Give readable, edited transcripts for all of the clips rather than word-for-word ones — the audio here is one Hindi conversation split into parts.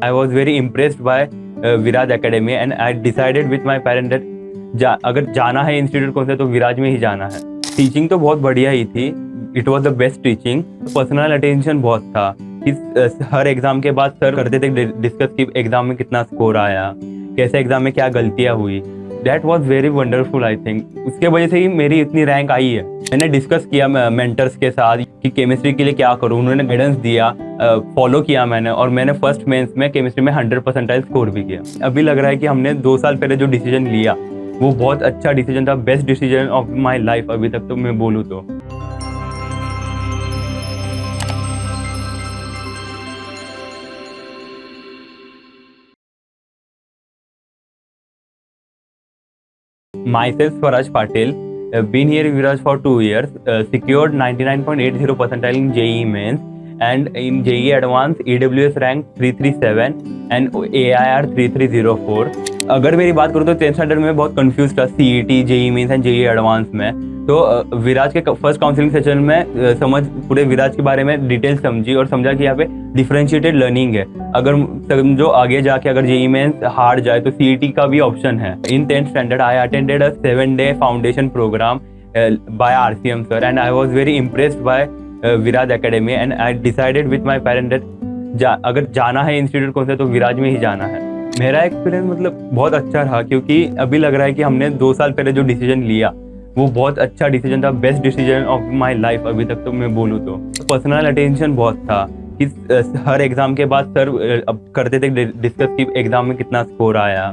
I was very impressed by Viraj Academy and I decided with my parents that अगर जाना है इंस्टीट्यूट कौन सा तो विराज में ही जाना है। टीचिंग तो बहुत बढ़िया ही थी, it was the best teaching. Personal attention बहुत था कि हर एग्जाम के बाद सर करते थे डिस्कस कि एग्जाम में कितना स्कोर आया, कैसे एग्जाम में क्या गलतियाँ हुई। That was very wonderful I think. उसके वजह से ही मेरी इतनी रैंक आई है। मैंने डिस्कस किया मेंटर्स के साथ कि केमिस्ट्री के लिए क्या करूँ, उन्होंने गाइडेंस दिया, फॉलो किया मैंने और मैंने फर्स्ट मेंस में केमिस्ट्री में 100% स्कोर भी किया। अभी लग रहा है कि हमने 2 साल पहले जो डिसीजन लिया वो बहुत अच्छा डिसीजन था, best decision of my life अभी तक तो मैं बोलूँ तो। Myself Swaraj Patel, been here in Viraj for 2 years, secured 99.80 percentile in JEE Mains and in JEE Advanced EWS rank 337 and AIR 3304। अगर मेरी बात करूँ तो 10th स्टैंडर्ड में बहुत कंफ्यूज था CET, JEE mains and JEE advance में। तो विराज के फर्स्ट काउंसलिंग सेशन में समझ पूरे विराज के बारे में डिटेल समझी और समझा कि यहाँ पे डिफरेंशिएटेड लर्निंग है। अगर समझो आगे जाके अगर JEE मेंस हार जाए तो CET का भी ऑप्शन है। In 10th standard I attended a 7-day foundation program by RCM sir and I was very impressed by Viraj academy and I decided with my parents that अगर जाना है इंस्टीट्यूट कौन सा तो विराज में ही जाना है। मेरा एक्सपीरियंस मतलब बहुत अच्छा रहा क्योंकि अभी लग रहा है कि हमने 2 साल पहले जो डिसीजन लिया वो बहुत अच्छा डिसीजन था, best decision of my life अभी तक तो मैं बोलूँ तो। पर्सनल अटेंशन बहुत था कि हर एग्जाम के बाद सर करते थे डिस्कस कि एग्जाम में कितना स्कोर आया,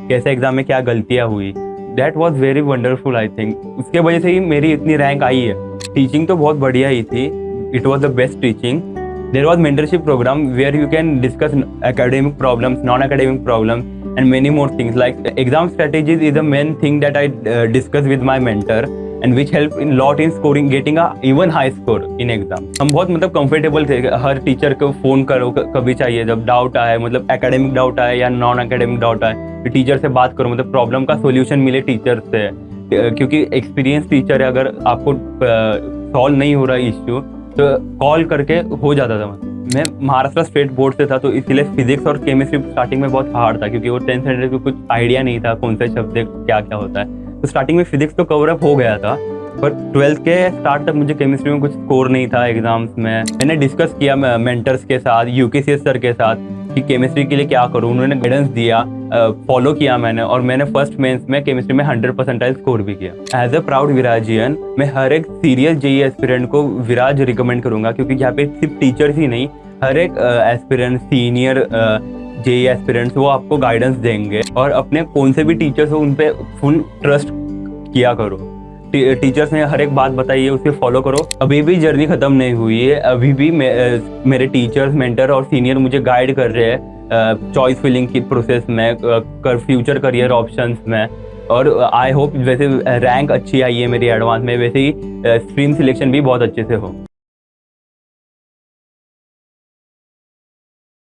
कैसे एग्जाम में क्या गलतियाँ हुई। That was very wonderful I think. उसके वजह से ही मेरी इतनी रैंक आई है। टीचिंग तो बहुत बढ़िया ही थी, it was the best teaching. There was mentorship program where you can discuss academic problems, non-academic problems, and many more things. Like exam strategies is the main thing that I discuss with my mentor, and which help in lot in scoring, getting a even high score in exam. हम बहुत मतलब comfortable थे। हर टीचर को फोन करो कभी चाहिए, जब डाउट आए, मतलब एकेडमिक डाउट आए या नॉन एकेडमिक डाउट आए तो टीचर से बात करो, मतलब प्रॉब्लम का सोल्यूशन मिले टीचर से। क्योंकि एक्सपीरियंस टीचर है, अगर आपको सॉल्व नहीं हो रहा इश्यू तो कॉल करके हो जाता था। मैं महाराष्ट्र स्टेट बोर्ड से था तो इसलिए फिजिक्स और केमिस्ट्री स्टार्टिंग में बहुत हार्ड था क्योंकि वो 10th स्टैंडर्ड को कुछ आइडिया नहीं था कौन सा सब्जेक्ट क्या क्या होता है। तो स्टार्टिंग में फिजिक्स तो कवर अप हो गया था, पर 12th के स्टार्ट तक मुझे केमिस्ट्री में कुछ स्कोर नहीं था एग्जाम्स में। मैंने डिस्कस किया मेंटर्स के साथ, UKCS सर के साथ कि केमिस्ट्री के लिए क्या करूँ, उन्होंने गाइडेंस दिया, फॉलो किया मैंने और मैंने फर्स्ट मेंस में केमिस्ट्री में 100% स्कोर भी किया। एज अ प्राउड विराजियन मैं हर एक सीरियस JEE एस्पिरेंट को विराज रिकमेंड करूंगा क्योंकि यहाँ पे सिर्फ टीचर्स ही नहीं, हर एक एस्पिरेंट, सीनियर JEE एस्पिरेंट्स वो आपको गाइडेंस देंगे और अपने कौन से भी टीचर्स हो उन पे फुल ट्रस्ट किया करो। टीचर्स ने हर एक बात बताई है उसे फॉलो करो। अभी भी जर्नी खत्म नहीं हुई है, अभी भी मेरे टीचर्स, मेंटर और सीनियर मुझे गाइड कर रहे हैं चॉइस फिलिंग की प्रोसेस में, फ्यूचर करियर ऑप्शंस में। और आई होप वैसे रैंक अच्छी आई है मेरी एडवांस में, वैसे ही स्ट्रीम सिलेक्शन भी बहुत अच्छे से हो।